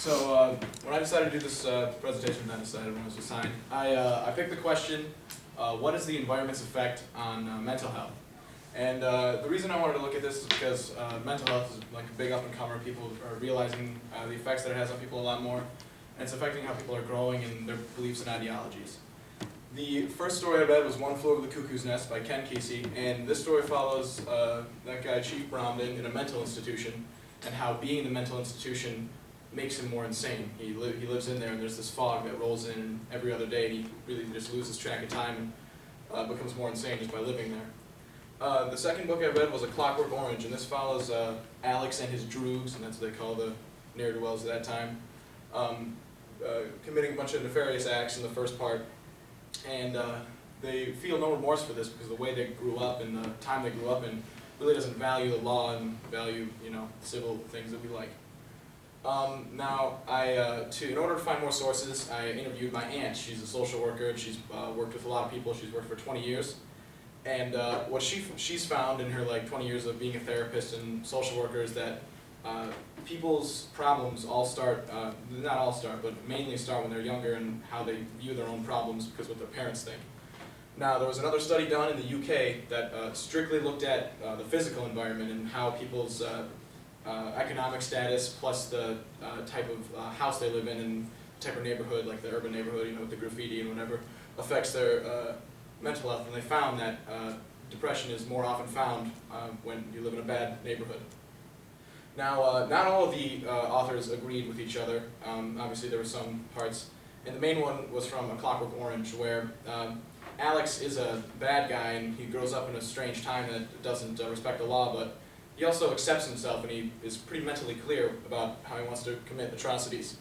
When I decided to do this presentation, not decided when I was assigned, I picked the question, what is the environment's effect on mental health? And the reason I wanted to look at this is because mental health is like a big up-and-comer. People are realizing the effects that it has on people a lot more, and it's affecting how people are growing in their beliefs and ideologies. The first story I read was One Flew Over the Cuckoo's Nest by Ken Kesey, and this story follows that guy, Chief Bromden, in a mental institution, and how being in the mental institution makes him more insane. He lives in there, and there's this fog that rolls in every other day, and he really just loses track of time and becomes more insane just by living there. The second book I read was A Clockwork Orange, and this follows Alex and his droogs, and that's what they call the ne'er-do-wells at that time, committing a bunch of nefarious acts in the first part, and they feel no remorse for this because the way they grew up and the time they grew up in really doesn't value the law and value, civil things that we like. In order to find more sources, I interviewed my aunt. She's a social worker, and she's worked with a lot of people. She's worked for 20 years. And what she's found in her 20 years of being a therapist and social worker is that people's problems all start, not all start, but mainly start when they're younger and how they view their own problems because what their parents think. Now, there was another study done in the UK that strictly looked at the physical environment and how people's economic status plus the type of house they live in and type of neighborhood, like the urban neighborhood, with the graffiti and whatever, affects their mental health. And they found that depression is more often found when you live in a bad neighborhood. Now, not all of the authors agreed with each other. Obviously, there were some parts. And the main one was from A Clockwork Orange, where Alex is a bad guy, and he grows up in a strange time that doesn't respect the law, but he also accepts himself, and he is pretty mentally clear about how he wants to commit atrocities.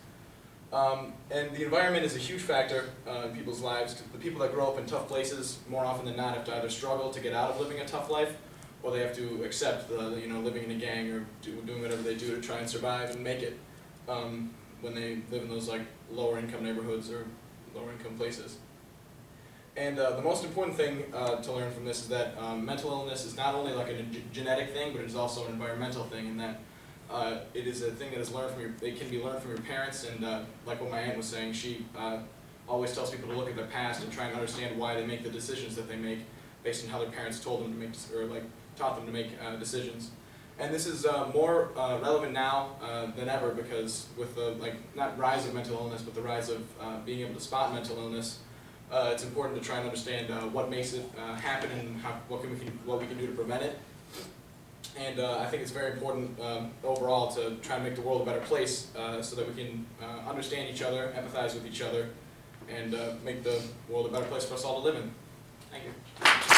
And the environment is a huge factor in people's lives. The people that grow up in tough places, more often than not, have to either struggle to get out of living a tough life, or they have to accept living in a gang or doing whatever they do to try and survive and make it when they live in those lower income neighborhoods or lower income places. And the most important thing to learn from this is that mental illness is not only a genetic thing, but it is also an environmental thing, in that it is a thing that is learned from it can be learned from your parents, and like what my aunt was saying, she always tells people to look at their past and try and understand why they make the decisions that they make based on how their parents told them to make, or taught them to make decisions. And this is more relevant now than ever, because with the not rise of mental illness, but the rise of being able to spot mental illness, it's important to try and understand what makes it happen and what we can do to prevent it. And I think it's very important overall to try and make the world a better place so that we can understand each other, empathize with each other, and make the world a better place for us all to live in. Thank you.